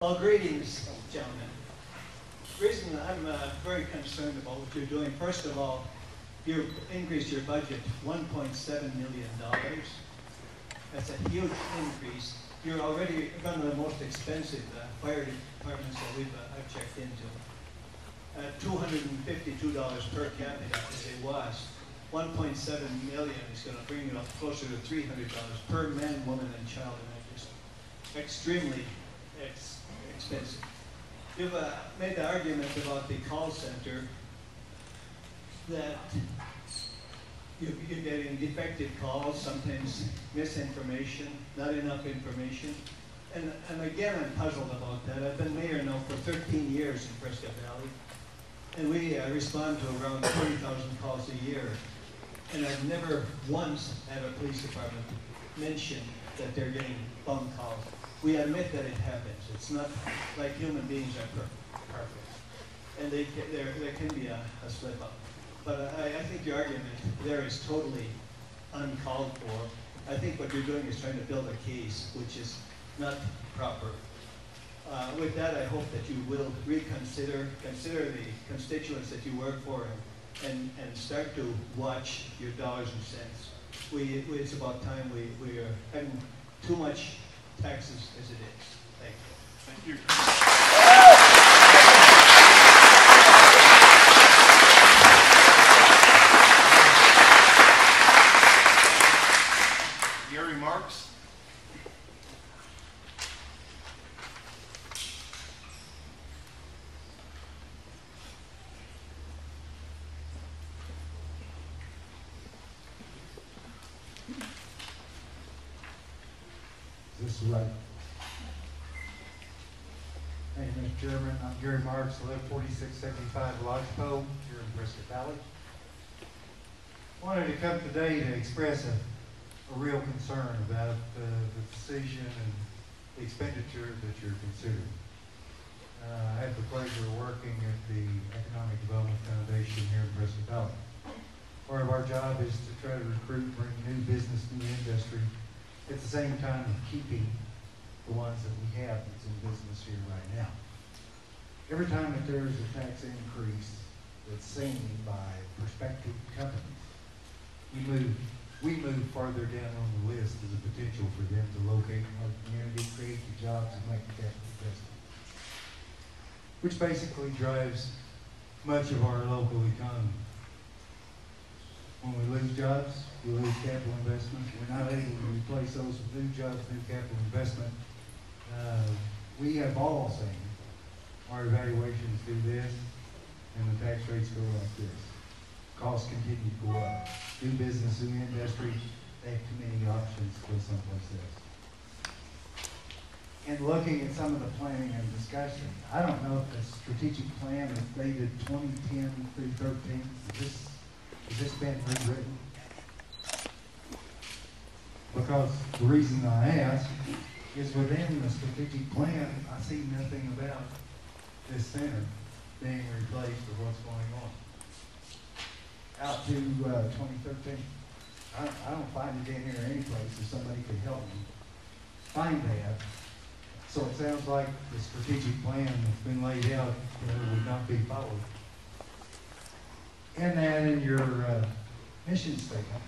Well, greetings, gentlemen. The reason I'm very concerned about what you're doing, first of all, you increased your budget $1.7 million. That's a huge increase. You're already one of the most expensive fire departments that I've checked into. $252 per capita as it was. 1.7 million is going to bring you up closer to $300 per man, woman, and child, and that's just extremely expensive. You've made the argument about the call center that you're getting defective calls, sometimes misinformation, not enough information. And again, I'm puzzled about that. I've been mayor now for 13 years in Prescott Valley, and we respond to around 20,000 calls a year. And I've never once had a police department mention that they're getting bum calls. We admit that it happens. It's not like human beings are perfect. And there can be a slip up. But I think your argument there is totally uncalled for. I think what you're doing is trying to build a case which is not proper. With that, I hope that you will consider the constituents that you work for and start to watch your dollars and cents. It's about time we are having too much taxes as it is. Thank you. Thank you. Your remarks? This is right. Thank you, Mr. Chairman. I'm Gary Marks, I live 4675 Lodgepole here in Prescott Valley. Wanted to come today to express a real concern about the decision and the expenditure that you're considering. I have the pleasure of working at the Economic Development Foundation here in Prescott Valley. Part of our job is to try to recruit, bring new business, new industry, at the same time of keeping the ones that we have that's in business here right now. Every time that there is a tax increase that's seen by prospective companies, we move farther down on the list as a potential for them to locate in our community, create the jobs, and make the capital investment, which basically drives much of our local economy. When we lose jobs, we lose capital investment. We're not able to replace those with new jobs, new capital investment. We have all seen our evaluations do this, and the tax rates go like this. Costs continue to go up. New business, new industry, they have too many options to go someplace else. And looking at some of the planning and discussion, I don't know if the strategic plan is dated 2010 through 13. Has this been rewritten? Because the reason I ask is within the strategic plan, I see nothing about this center being replaced or what's going on. Out to 2013. I don't find it in here any place. If somebody could help me find that. So it sounds like the strategic plan that's been laid out would not be followed. And that in your mission statement,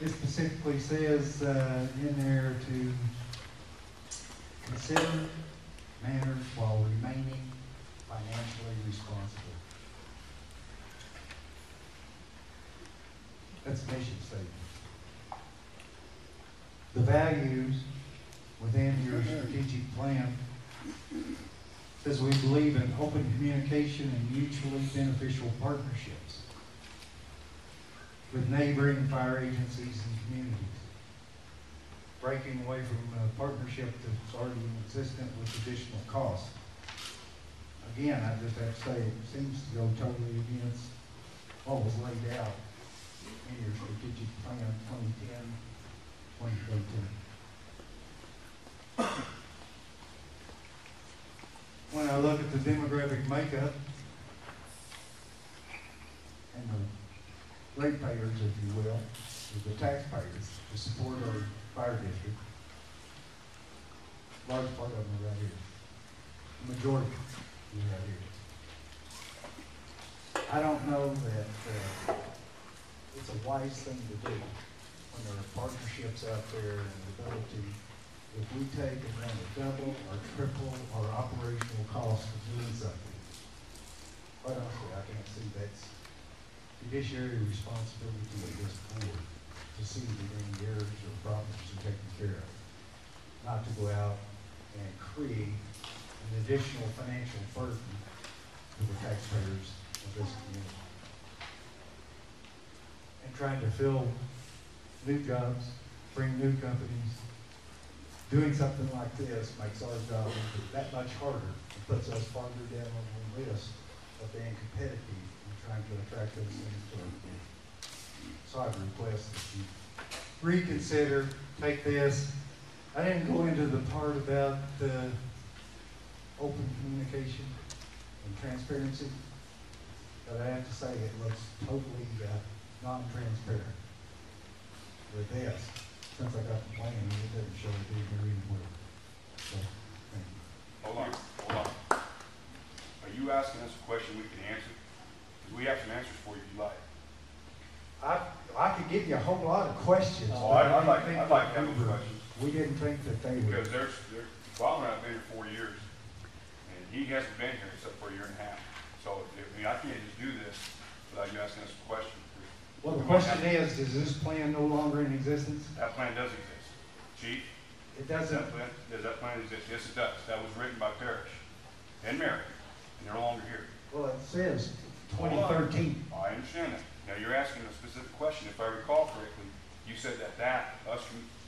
it specifically says in there to consider matters while remaining financially responsible. That's a mission statement. The values within your strategic plan says we believe in open communication and mutually beneficial partnerships with neighboring fire agencies and communities, breaking away from a partnership that's already existent with additional costs. Again, I just have to say it seems to go totally against what was laid out in your strategic plan 2010-2013. When I look at the demographic makeup and the ratepayers, if you will, or the taxpayers to support our fire district, large part of them are right here. majority we have here. I don't know that it's a wise thing to do when there are partnerships out there and the ability, if we take and run a double or triple our operational cost of doing something. Quite honestly, I can't see that's fiduciary responsibility of this board to see that any errors or problems are taken care of. Not to go out and create an additional financial burden for the taxpayers of this community. And trying to fill new jobs, bring new companies, doing something like this makes our job that much harder. It puts us farther down on the list of being competitive and trying to attract those things to our community. So I request that you reconsider, take this. I didn't go into the part about open communication and transparency, but I have to say it looks totally non-transparent. With this, since I got the plan, it doesn't show it being very well. So, thank you. Hold on. Are you asking us a question we can answer? Because we have some answers for you if you like. I could give you a whole lot of questions. Oh, but I'd like didn't to think have those questions. We didn't think that they would. Because Bob and I have been here 4 years, and he hasn't been here except for a year and a half. So, I can't just do this without you asking us a question. Well, the question is this plan no longer in existence? That plan does exist. Chief? It doesn't. Does that plan exist? Yes, it does. That was written by Parrish and Mary, and they're no longer here. Well, it says 2013. I understand that. Now, you're asking a specific question. If I recall correctly, you said that us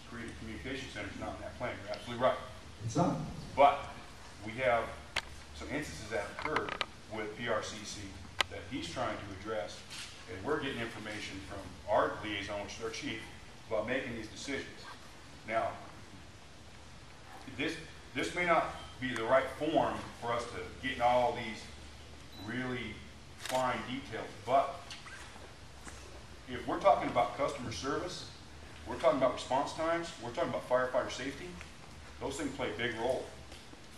created communication center is not in that plan. You're absolutely right. It's not. But we have some instances that occurred with PRCC that he's trying to address, and we're getting information from our liaison, which is our chief, about making these decisions. Now, this may not be the right form for us to get in all these really fine details, but if we're talking about customer service, we're talking about response times, we're talking about firefighter safety, those things play a big role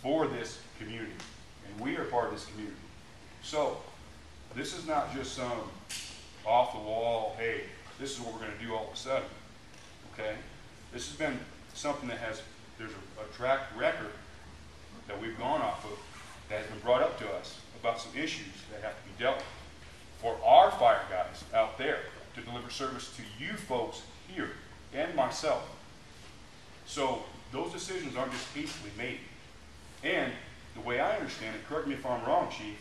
for this community, and we are part of this community. So, this is not just some off-the-wall, hey, this is what we're going to do all of a sudden, okay? This has been something that there's a track record that we've gone off of that has been brought up to us about some issues that have to be dealt with for our fire guys out there to deliver service to you folks here and myself. So those decisions aren't just hastily made. And the way I understand it, correct me if I'm wrong, Chief,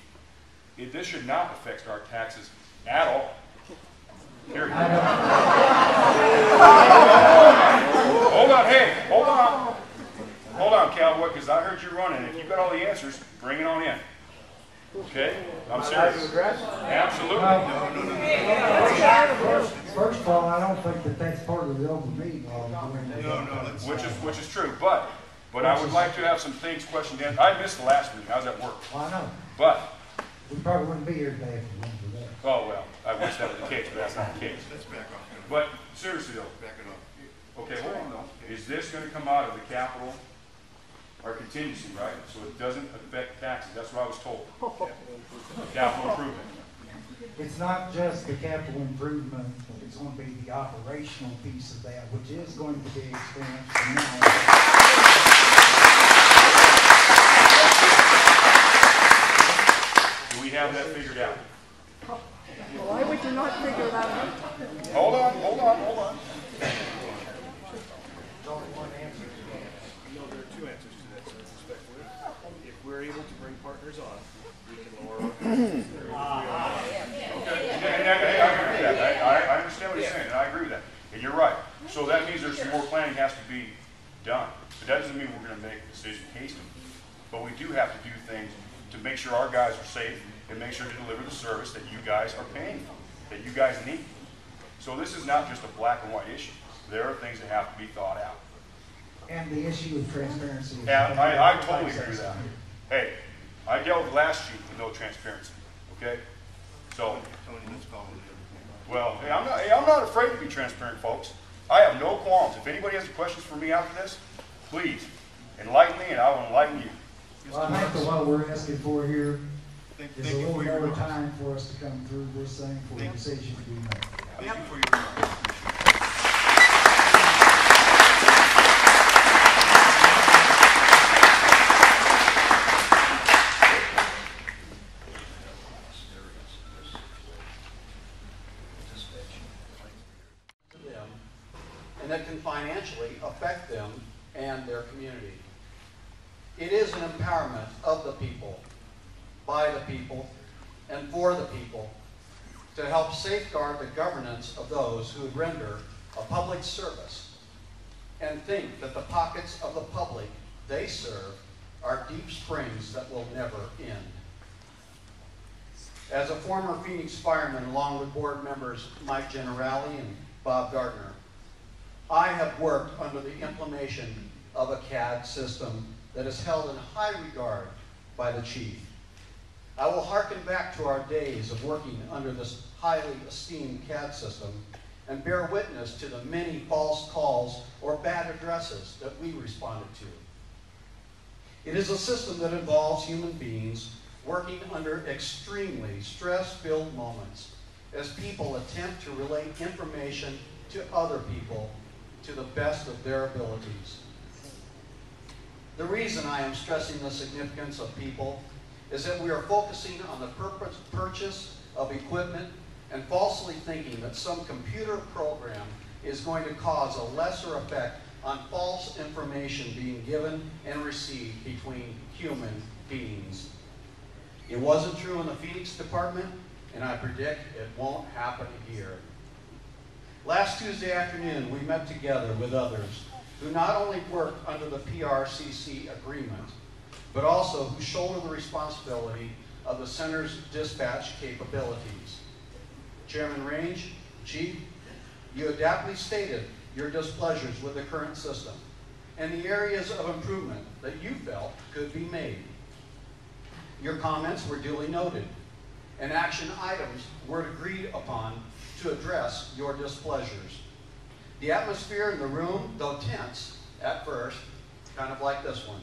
this should not affect our taxes at all. Period. Hold on, hey, hold on. Hold on, cowboy, because I heard you running. If you've got all the answers, bring it on in. Okay? I'm serious. Absolutely. First of all, I don't think that that's part of the open meeting law. Which is true, but I would like to have some things questioned in. I missed the last meeting. How's that work? Well, I know. But we probably wouldn't be here today if it wasn't for that. oh well, I wish that was the case, but that's not the case. Let's back off. But seriously though, Back it up. okay, hold on though. Is this going to come out of the capital or contingency, right? So it doesn't affect taxes. That's what I was told. Capital improvement. It's not just the capital improvement, it's going to be the operational piece of that, which is going to be expense from now on. Do we have that figured out? Why would you not figure it out? Hold on. No, there are two answers to that, sir, respectfully. If we're able to bring partners on, we can lower our costs. I understand what you're saying, and I agree with that. And you're right. So that means there's some more planning has to be done. But that doesn't mean we're going to make a decision hastily. But we do have to do things to make sure our guys are safe and make sure to deliver the service that you guys are paying for, that you guys need. So this is not just a black and white issue. There are things that have to be thought out. And the issue of transparency. Yeah, I totally agree with that. Hey, I dealt with last chief with no transparency, okay? So, Tony, let's call it. well, hey, I'm not afraid to be transparent, folks. I have no qualms. If anybody has any questions for me after this, please enlighten me and I will enlighten you. Well, I think that what we're asking for here Thank is a you little for your more remarks. time for us to come through this thing for a decision to be made. Thank you for your remarks. to them, and that can financially affect them and their community. It is an empowerment of the people, by the people, and for the people to help safeguard the governance of those who render a public service and think that the pockets of the public they serve are deep springs that will never end. As a former Phoenix fireman, along with board members Mike Generali and Bob Gardner, I have worked under the implementation of a CAD system that is held in high regard by the chief. I will hearken back to our days of working under this highly esteemed CAD system and bear witness to the many false calls or bad addresses that we responded to. It is a system that involves human beings working under extremely stress-filled moments as people attempt to relate information to other people to the best of their abilities. The reason I am stressing the significance of people is that we are focusing on the purchase of equipment and falsely thinking that some computer program is going to cause a lesser effect on false information being given and received between human beings. It wasn't true in the Phoenix department, and I predict it won't happen here. Last Tuesday afternoon, we met together with others who not only worked under the PRCC agreement, but also who shoulder the responsibility of the center's dispatch capabilities. Chairman Range, Chief, you adeptly stated your displeasures with the current system and the areas of improvement that you felt could be made. Your comments were duly noted, and action items were agreed upon to address your displeasures. The atmosphere in the room, though tense at first, kind of like this one,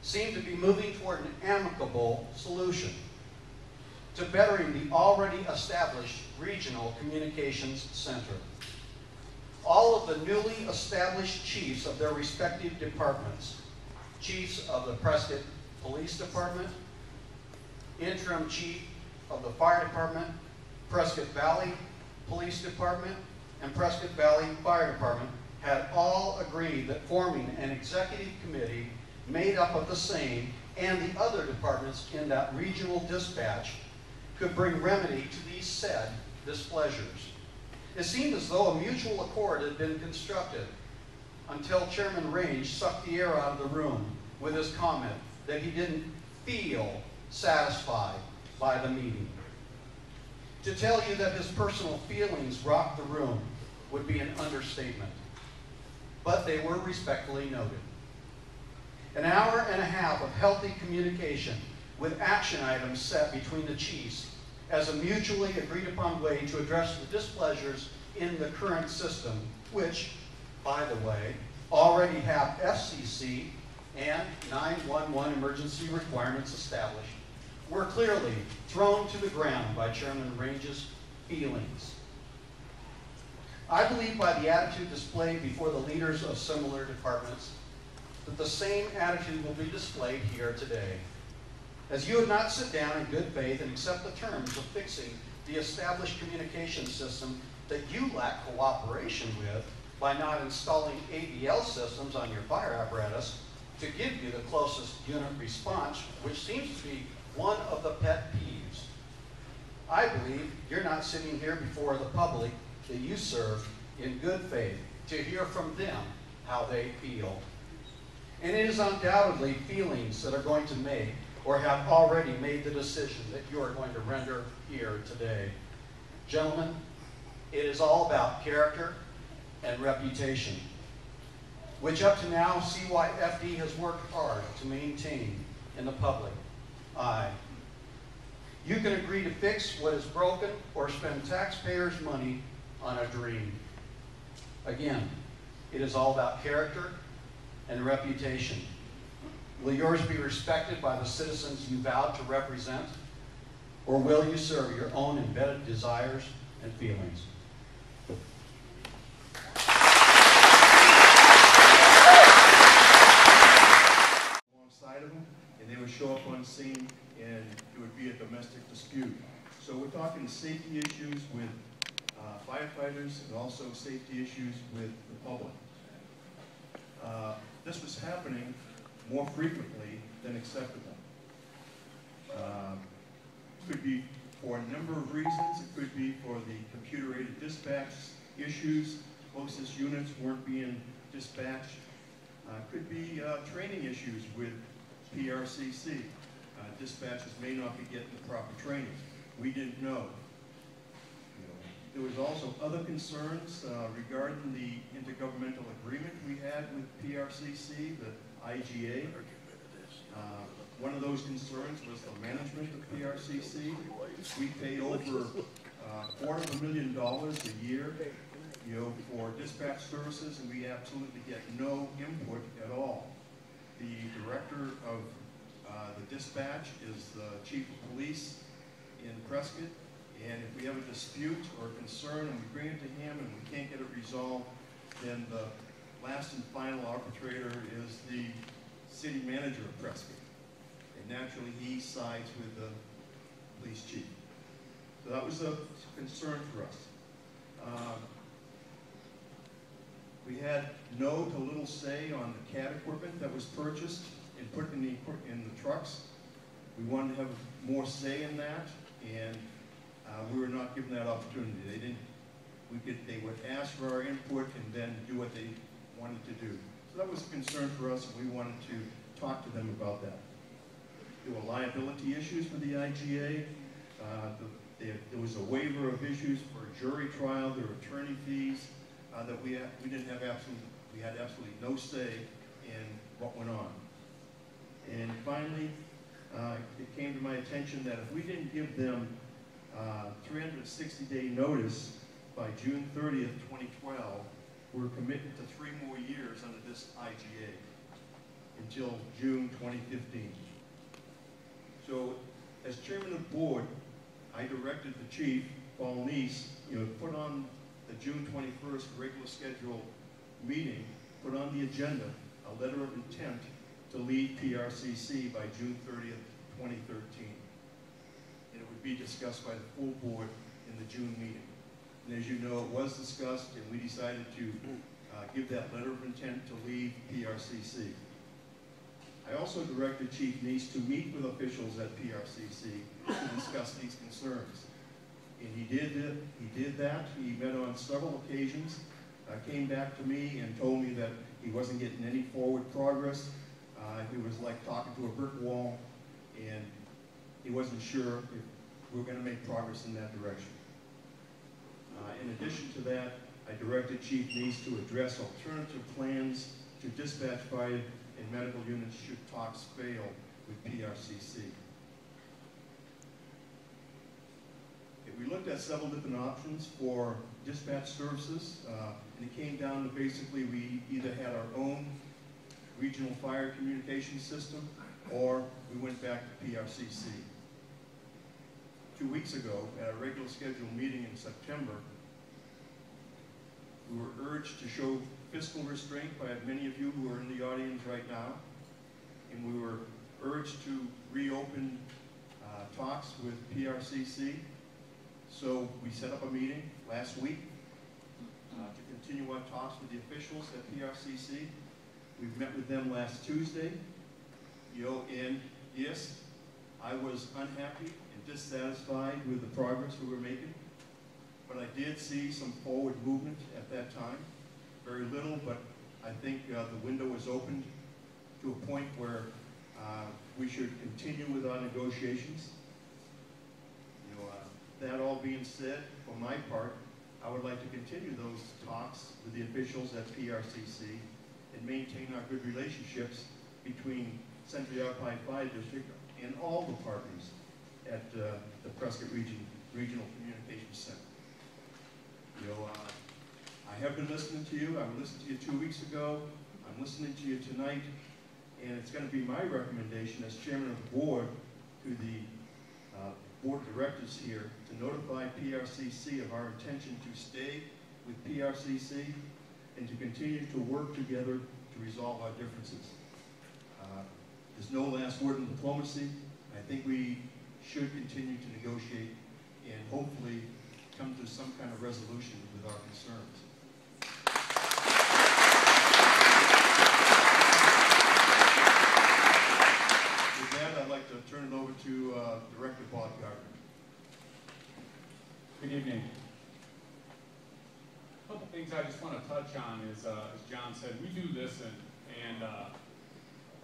seemed to be moving toward an amicable solution to bettering the already established regional communications center. All of the newly established chiefs of their respective departments, chiefs of the Prescott Police Department, interim chief of the Fire Department, Prescott Valley Police Department, and Prescott Valley Fire Department had all agreed that forming an executive committee made up of the same and the other departments in that regional dispatch could bring remedy to these said displeasures. It seemed as though a mutual accord had been constructed until Chairman Range sucked the air out of the room with his comment that he didn't feel satisfied by the meeting. To tell you that his personal feelings rocked the room would be an understatement, but they were respectfully noted. An hour and a half of healthy communication with action items set between the chiefs as a mutually agreed upon way to address the displeasures in the current system, which, by the way, already have FCC and 911 emergency requirements established, were clearly thrown to the ground by Chairman Range's feelings. I believe by the attitude displayed before the leaders of similar departments that the same attitude will be displayed here today. As you would not sit down in good faith and accept the terms of fixing the established communication system that you lack cooperation with by not installing ADL systems on your fire apparatus to give you the closest unit response, which seems to be one of the pet peeves. I believe you're not sitting here before the public that you serve in good faith to hear from them how they feel. And it is undoubtedly feelings that are going to make or have already made the decision that you are going to render here today. Gentlemen, it is all about character and reputation, which up to now Cyfd has worked hard to maintain in the public eye. You can agree to fix what is broken or spend taxpayers' money on a dream. Again, it is all about character and reputation. Will yours be respected by the citizens you vowed to represent? Or will you serve your own embedded desires and feelings? Alongside of them, and they would show up on scene, and it would be a domestic dispute. So we're talking safety issues with firefighters and also safety issues with the public. This was happening more frequently than acceptable. Could be for a number of reasons. It could be for the computer-aided dispatch issues. Closest units weren't being dispatched. Could be training issues with PRCC. Dispatchers may not be getting the proper training. We didn't know. There was also other concerns regarding the intergovernmental agreement we had with PRCC, the IGA. One of those concerns was the management of PRCC. We pay over $250,000 a year, for dispatch services, and we absolutely get no input at all. The director of the dispatch is the chief of police in Prescott, and if we have a dispute or a concern and we bring it to him and we can't get it resolved, then the last and final arbitrator is the city manager of Prescott. And naturally, he sides with the police chief. So that was a concern for us. We had no to little say on the CAD equipment that was purchased and put in the trucks. We wanted to have more say in that, and we were not given that opportunity. They would ask for our input and then do what they wanted to do. So that was a concern for us, and we wanted to talk to them about that. There were liability issues for the IGA. There was a waiver of issues for a jury trial. There were attorney fees that we had absolutely no say in what went on. And finally, it came to my attention that if we didn't give them 360-day notice by June 30th, 2012, we're committed to 3 more years under this IGA until June 2015. So, as chairman of the board, I directed the chief, Paul Neese, put on the June 21st regular scheduled meeting, put on the agenda a letter of intent to lead PRCC by June 30th, 2013. And it would be discussed by the full board in the June meeting. And as you know, it was discussed, and we decided to give that letter of intent to lead PRCC. I also directed Chief Neese to meet with officials at PRCC to discuss these concerns. And he did that. He met on several occasions, came back to me and told me that he wasn't getting any forward progress. He was like talking to a brick wall, and he wasn't sure if we were going to make progress in that direction. In addition to that, I directed Chief Neese to address alternative plans to dispatch fire and medical units should talks fail with PRCC. We looked at several different options for dispatch services, and it came down to basically we either had our own regional fire communication system or we went back to PRCC. 2 weeks ago, at a regular scheduled meeting in September, we were urged to show fiscal restraint by many of you who are in the audience right now, and we were urged to reopen talks with PRCC. So we set up a meeting last week to continue our talks with the officials at PRCC. We've met with them last Tuesday, and yes, I was unhappy and dissatisfied with the progress we were making, but I did see some forward movement at that time. Very little, but I think the window was opened to a point where we should continue with our negotiations. That all being said, for my part, I would like to continue those talks with the officials at PRCC and maintain our good relationships between Central Yavapai Fire District and all the partners at the Prescott Regional Communications Center. I have been listening to you. I listened to you 2 weeks ago. I'm listening to you tonight. And it's going to be my recommendation as chairman of the board to the board of directors here to notify PRCC of our intention to stay with PRCC and to continue to work together to resolve our differences. There's no last word in diplomacy. I think we should continue to negotiate and hopefully come to some kind of resolution with our concerns. With that, I'd like to turn it over to Director Bob Gardner. Good evening. A couple things I just want to touch on is, as John said, we do listen, and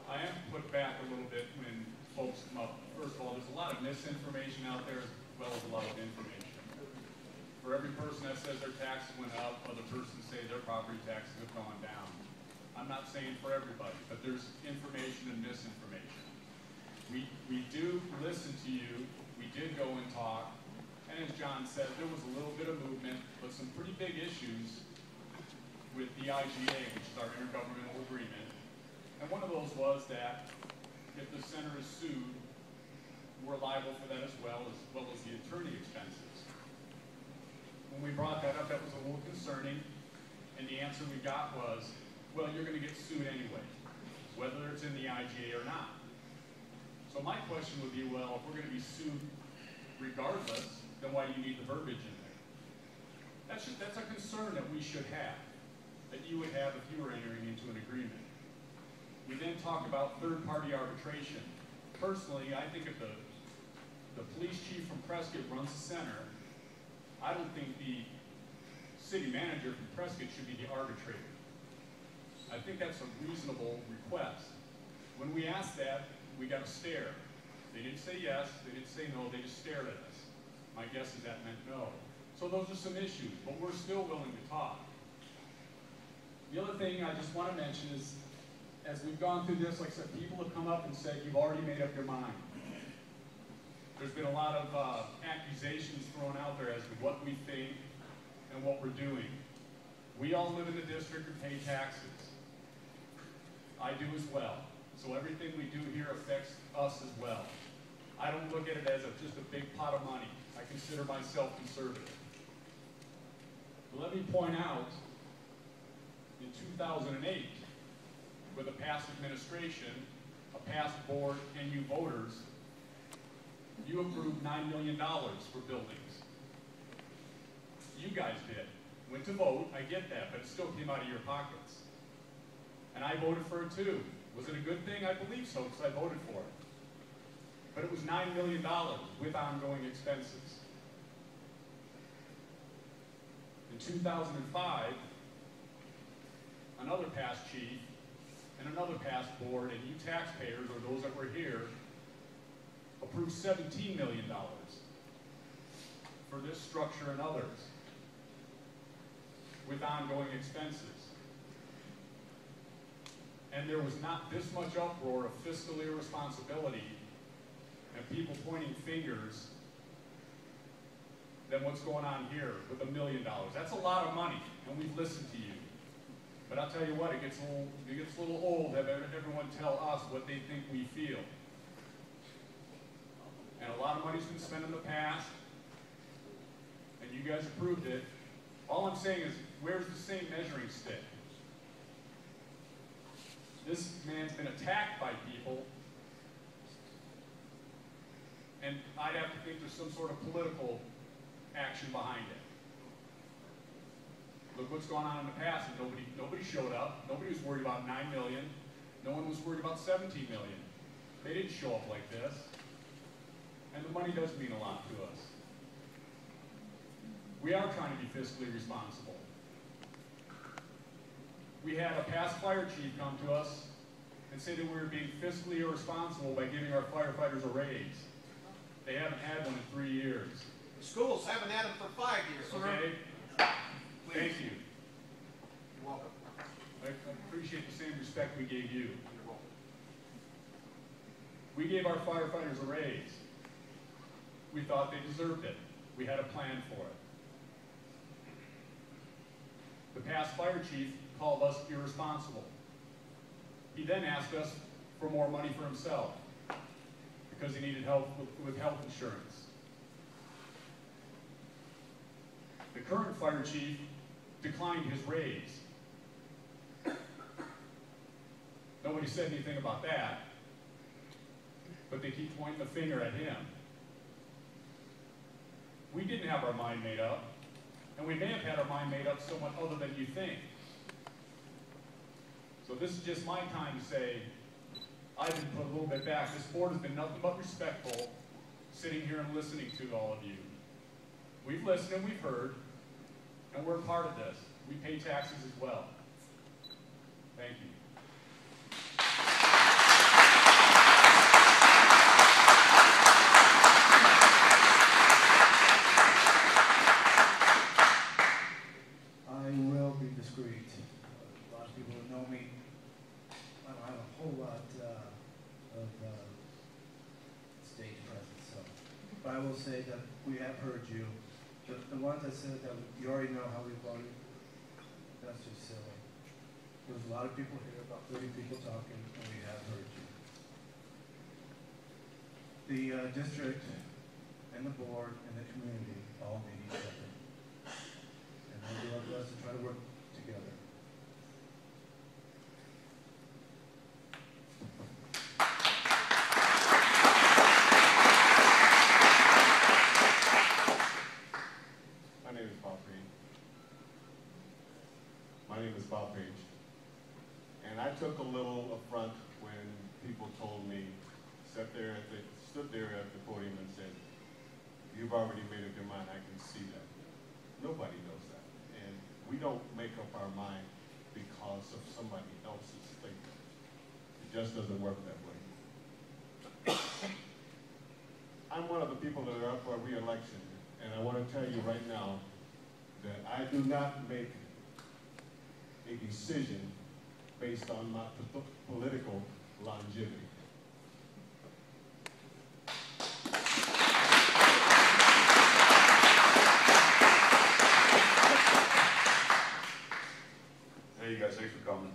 I am put back a little bit when folks come up. First of all, there's a lot of misinformation out there as well as a lot of information. For every person that says their taxes went up, other persons say their property taxes have gone down. I'm not saying for everybody, but there's information and misinformation. We do listen to you. We did go and talk. And as John said, there was a little bit of movement, but some pretty big issues with the IGA, which is our intergovernmental agreement. And one of those was that if the center is sued, we're liable for that as well as the attorney expenses. When we brought that up, that was a little concerning, and the answer we got was, well, you're going to get sued anyway, whether it's in the IGA or not. So my question would be, well, if we're going to be sued regardless, then why do you need the verbiage in there? That's a concern that we should have, that you would have if you were entering into an agreement. We then talk about third-party arbitration. Personally, I think if the police chief from Prescott runs the center, I don't think the city manager from Prescott should be the arbitrator. I think that's a reasonable request. When we asked that, we got a stare. They didn't say yes, they didn't say no, they just stared at us. My guess is that meant no. So those are some issues, but we're still willing to talk. The other thing I just want to mention is, as we've gone through this, like I said, people have come up and said, you've already made up your mind. There's been a lot of accusations thrown out there as to what we think and what we're doing. We all live in the district and pay taxes. I do as well. So everything we do here affects us as well. I don't look at it as just a big pot of money. I consider myself conservative. But let me point out, in 2008, with a past administration, a past board, and you voters, you approved $9 million for buildings. You guys did. Went to vote, I get that, but it still came out of your pockets. And I voted for it too. Was it a good thing? I believe so, because I voted for it. But it was $9 million with ongoing expenses. In 2005, another past chief and another past board, and you taxpayers, or those that were here, approved $17 million for this structure and others with ongoing expenses. And there was not this much uproar of fiscal irresponsibility and people pointing fingers than what's going on here with $1 million. That's a lot of money, and we've listened to you. But I'll tell you what, it gets a little old having everyone tell us what they think we feel. And a lot of money's been spent in the past, and you guys approved it. All I'm saying is, where's the same measuring stick? This man's been attacked by people, and I'd have to think there's some sort of political action behind it. Look what's gone on in the past, and nobody showed up. Nobody was worried about $9 million. No one was worried about $17 million. They didn't show up like this. And the money does mean a lot to us. We are trying to be fiscally responsible. We had a past fire chief come to us and say that we were being fiscally irresponsible by giving our firefighters a raise. They haven't had one in 3 years. The schools haven't had them for 5 years. Okay? Thank you. You're welcome. I appreciate the same respect we gave you. You're welcome. We gave our firefighters a raise. We thought they deserved it. We had a plan for it. The past fire chief called us irresponsible. He then asked us for more money for himself because he needed help with health insurance. The current fire chief declined his raise. Nobody said anything about that, but they keep pointing the finger at him. We didn't have our mind made up, and we may have had our mind made up somewhat other than you think. So this is just my time to say, I've been put a little bit back. This board has been nothing but respectful, sitting here and listening to all of you. We've listened and we've heard, and we're part of this. We pay taxes as well. Thank you. I will be discreet. A lot of people who know me, I don't have a whole lot of stage presence, so. But I will say that we have heard you. The ones that said that you already know how we voted, that's just silly. There's a lot of people here, about 30 people talking, and we have heard you. The district and the board and the community all need each other. And we'll do our best to try to work together. My name is Bob Page. My name is Bob Page. And I took a little affront when people told me, stood there at the podium and said, you've already made up your mind, I can see that. Nobody knows that. And we don't make up our mind because of somebody else's statement. It just doesn't work that way. I'm one of the people that are up for re-election, and I want to tell you right now that I do not make a decision based on my political longevity. Hey, you guys, thanks for coming.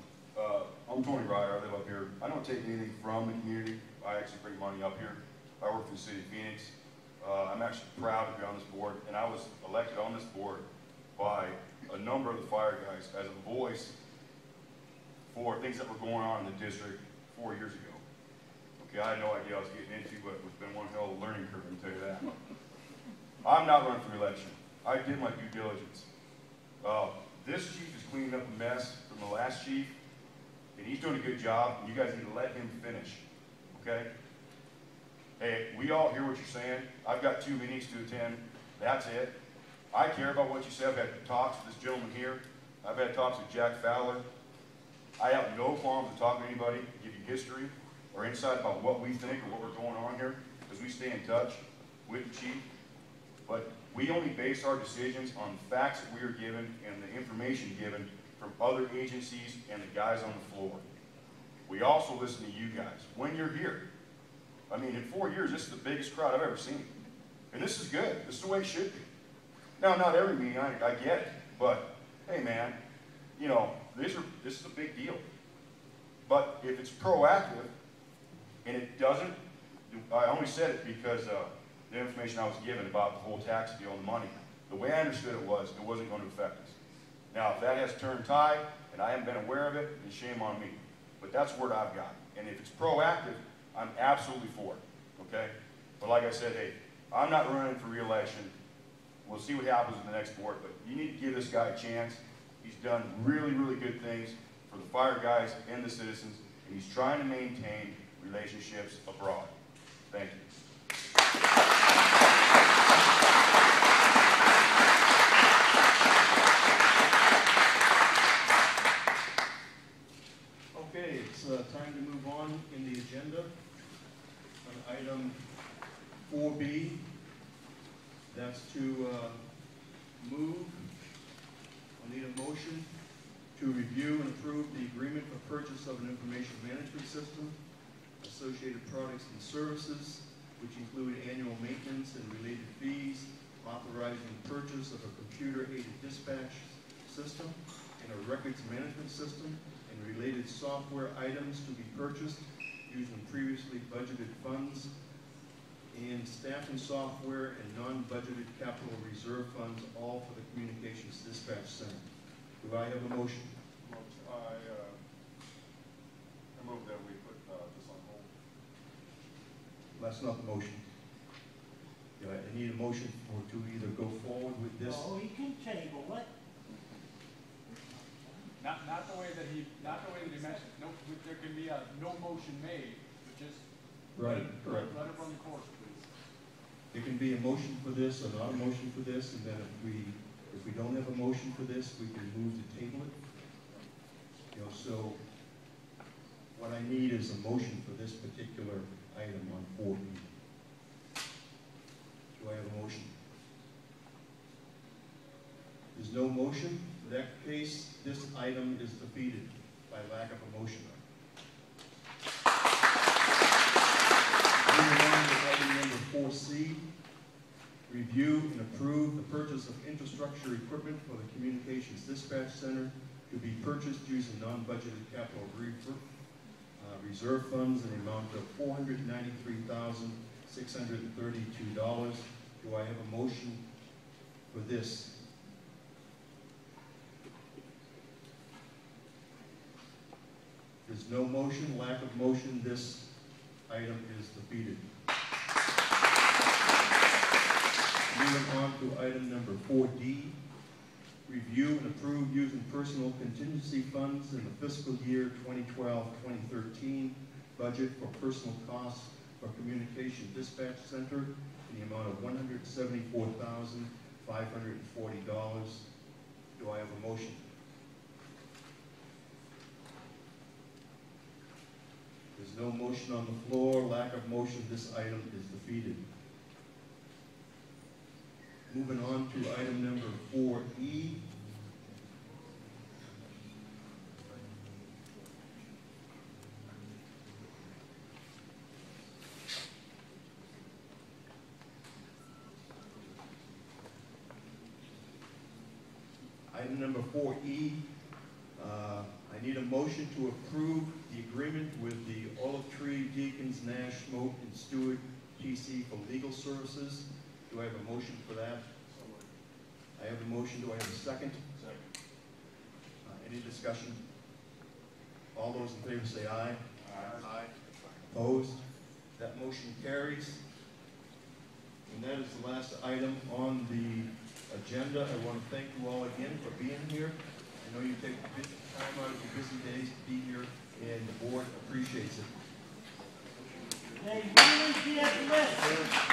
I'm Tony Ryder. I live up here. I don't take anything from the community. I actually bring money up here. I work for the city of Phoenix. I'm actually proud to be on this board, and I was elected on this board by a number of the fire guys as a voice for things that were going on in the district 4 years ago. Okay, I had no idea I was getting into, but it's been one hell of a learning curve, I can tell you that. I'm not running for election. I did my due diligence. This chief is cleaning up a mess from the last chief, and he's doing a good job, and you guys need to let him finish, okay? Hey, we all hear what you're saying. I've got 2 meetings to attend. That's it. I care about what you said. I've had talks with this gentleman here. I've had talks with Jack Fowler. I have no qualms to talk to anybody, give you history or insight about what we think or what we're going on here, because we stay in touch with the chief. But we only base our decisions on the facts that we are given and the information given from other agencies and the guys on the floor. We also listen to you guys when you're here. I mean, in 4 years, this is the biggest crowd I've ever seen. And this is good. This is the way it should be. Now, not every meeting, I get it. But, hey, man, you know, this is a big deal. But if it's proactive and it doesn't, I only said it because the information I was given about the whole tax deal and the money, the way I understood it wasn't going to affect us. Now, if that has turned tide and I haven't been aware of it, then shame on me. But that's the word I've got. And if it's proactive, I'm absolutely for it, okay? But like I said, hey, I'm not running for re-election. We'll see what happens in the next board, but you need to give this guy a chance. He's done really, really good things for the fire guys and the citizens, and he's trying to maintain relationships abroad. Thank you. Okay, it's time to move on in the agenda. On item 4B, that's to move, I need a motion to review and approve the agreement for purchase of an information management system, associated products and services, which include annual maintenance and related fees, authorizing the purchase of a computer-aided dispatch system and a records management system and related software items to be purchased, using previously budgeted funds and staff and software and non-budgeted capital reserve funds, all for the Communications Dispatch Center. Do I have a motion? I move that we put this on hold. That's not the motion. I need a motion to either go forward with this. Oh, he can table it. Not the way that he mentioned. No, there can be a no motion made, but just Right, correct. let it run the course, please. There can be a motion for this or not a motion for this, and then if we don't have a motion for this, we can move to table it. So what I need is a motion for this particular item on 4B. Do I have a motion? There's no motion. In that case, this item is defeated by lack of a motion. Moving on to item number 4C, review and approve the purchase of infrastructure equipment for the Communications Dispatch Center to be purchased using non-budgeted capital reserve funds in the amount of $493,632. Do I have a motion for this? There's no motion, lack of motion, this item is defeated. Moving on to item number 4D, review and approve using personal contingency funds in the fiscal year 2012-2013 budget for personal costs for Communication Dispatch Center in the amount of $174,540. Do I have a motion? There's no motion on the floor, lack of motion, this item is defeated. Moving on to item number 4E. Item number 4E, I need a motion to approve the agreement with the Olive Tree Deacons Nash, Moat, and Stewart PC for legal services. Do I have a motion for that? I have a motion. Do I have a second? Second. Any discussion? All those in favor say aye. Aye. Opposed? That motion carries. And that is the last item on the agenda. I want to thank you all again for being here. I know you take time out of your busy days to be here, and the board appreciates it. They really did listen.